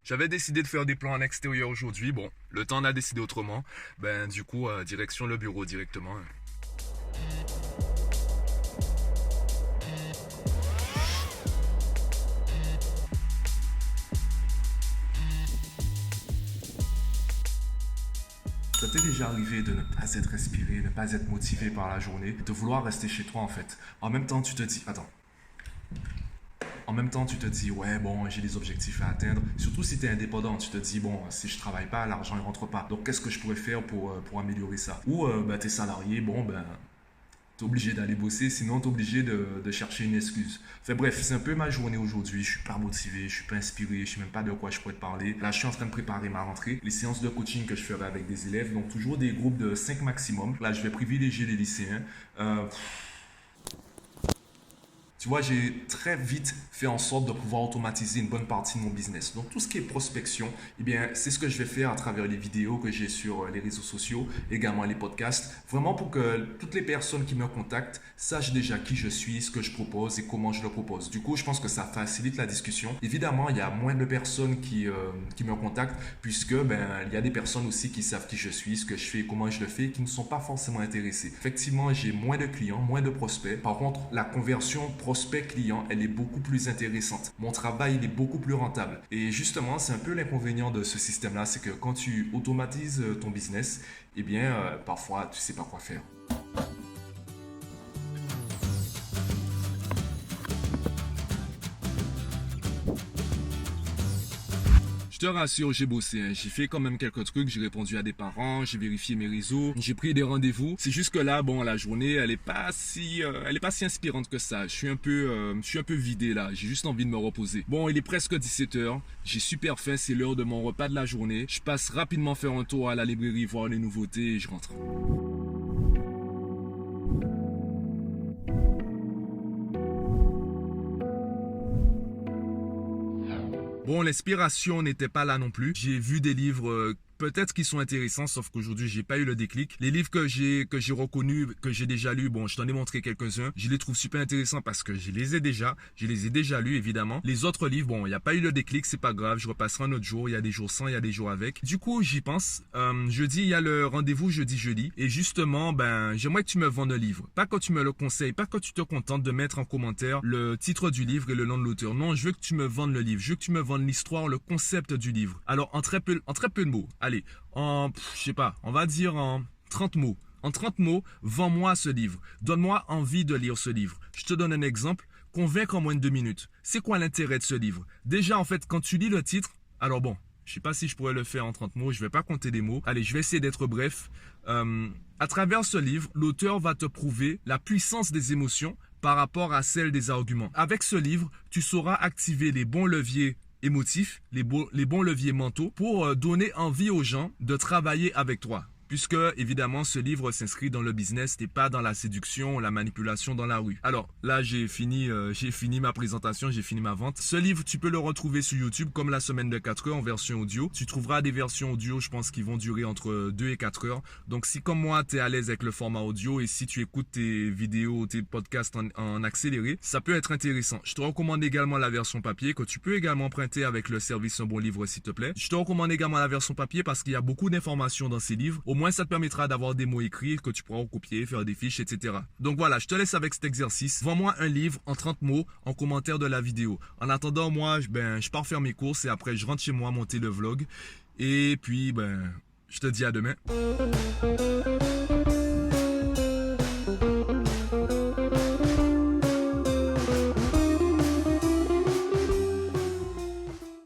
J'avais décidé de faire des plans en extérieur aujourd'hui. Bon, le temps en a décidé autrement. Du coup, direction le bureau directement. Ça t'est déjà arrivé de ne pas être inspiré, ne pas être motivé par la journée, de vouloir rester chez toi en fait. En même temps, tu te dis, attends. En même temps, tu te dis, ouais, bon, j'ai des objectifs à atteindre. Surtout si tu es indépendant, tu te dis, bon, si je travaille pas, l'argent ne rentre pas. Donc, qu'est-ce que je pourrais faire pour améliorer ça? Ou, tu es salarié, bon, t'es obligé d'aller bosser, sinon t'es obligé de chercher une excuse. Enfin bref, c'est un peu ma journée aujourd'hui, je suis pas motivé, je suis pas inspiré, je sais même pas de quoi je pourrais te parler. Là, je suis en train de préparer ma rentrée, les séances de coaching que je ferai avec des élèves, donc toujours des groupes de 5 maximum. Là, je vais privilégier les lycéens. Euh, Tu vois, j'ai très vite fait en sorte de pouvoir automatiser une bonne partie de mon business. Donc tout ce qui est prospection, eh bien, c'est ce que je vais faire à travers les vidéos que j'ai sur les réseaux sociaux, également les podcasts, vraiment pour que toutes les personnes qui me contactent sachent déjà qui je suis, ce que je propose et comment je le propose. Du coup, je pense que ça facilite la discussion. Évidemment, il y a moins de personnes qui me contactent puisque il y a des personnes aussi qui savent qui je suis, ce que je fais, comment je le fais, qui ne sont pas forcément intéressés. Effectivement, j'ai moins de clients, moins de prospects. Par contre, la conversion prospect client, elle est beaucoup plus intéressante. Mon travail, il est beaucoup plus rentable. Et justement, c'est un peu l'inconvénient de ce système-là, c'est que quand tu automatises ton business, eh bien, parfois, tu sais pas quoi faire. Je te rassure, j'ai bossé, hein. J'ai fait quand même quelques trucs, j'ai répondu à des parents, j'ai vérifié mes réseaux, j'ai pris des rendez-vous. C'est juste que là, bon, la journée, elle est pas si inspirante que ça. Je suis un peu vidé là. J'ai juste envie de me reposer. Bon, il est presque 17 h. J'ai super faim, c'est l'heure de mon repas de la journée. Je passe rapidement faire un tour à la librairie, voir les nouveautés et je rentre. Bon, l'inspiration n'était pas là non plus. J'ai vu des livres peut-être qui sont intéressants, sauf qu'aujourd'hui, j'ai pas eu le déclic. Les livres que j'ai reconnus, que j'ai déjà lus, bon, je t'en ai montré quelques-uns. Je les trouve super intéressants parce que je les ai déjà lus évidemment. Les autres livres, bon, il n'y a pas eu le déclic, c'est pas grave, je repasserai un autre jour. Il y a des jours sans, il y a des jours avec. Du coup, j'y pense. Jeudi, il y a le rendez-vous jeudi. Et justement, j'aimerais que tu me vendes un livre. Pas que tu me le conseilles, pas que tu te contentes de mettre en commentaire le titre du livre et le nom de l'auteur. Non, je veux que tu me vendes le livre. Je veux que tu me vendes l'histoire, le concept du livre. Alors, en très peu de mots. Allez, je sais pas, on va dire en 30 mots. En 30 mots, vends-moi ce livre. Donne-moi envie de lire ce livre. Je te donne un exemple. Convaincre en moins de 2 minutes. C'est quoi l'intérêt de ce livre? Déjà, en fait, quand tu lis le titre, alors bon, je sais pas si je pourrais le faire en 30 mots, je vais pas compter des mots. Allez, je vais essayer d'être bref. À travers ce livre, l'auteur va te prouver la puissance des émotions par rapport à celle des arguments. Avec ce livre, tu sauras activer les bons leviers émotifs, les bons leviers mentaux pour donner envie aux gens de travailler avec toi. Puisque, évidemment, ce livre s'inscrit dans le business et pas dans la séduction, la manipulation dans la rue. Alors, là, j'ai fini ma présentation, j'ai fini ma vente. Ce livre, tu peux le retrouver sur YouTube comme La Semaine de 4 heures en version audio. Tu trouveras des versions audio, je pense, qui vont durer entre 2 et 4 heures. Donc, si comme moi, tu es à l'aise avec le format audio et si tu écoutes tes vidéos, tes podcasts en accéléré, ça peut être intéressant. Je te recommande également la version papier que tu peux également emprunter avec le service Un Bon Livre, s'il te plaît. Je te recommande également la version papier parce qu'il y a beaucoup d'informations dans ces livres. Au moins, ça te permettra d'avoir des mots écrits que tu pourras recopier, faire des fiches, etc. Donc voilà, je te laisse avec cet exercice. Vends-moi un livre en 30 mots en commentaire de la vidéo. En attendant, moi, je pars faire mes courses et après, je rentre chez moi monter le vlog. Et puis, je te dis à demain.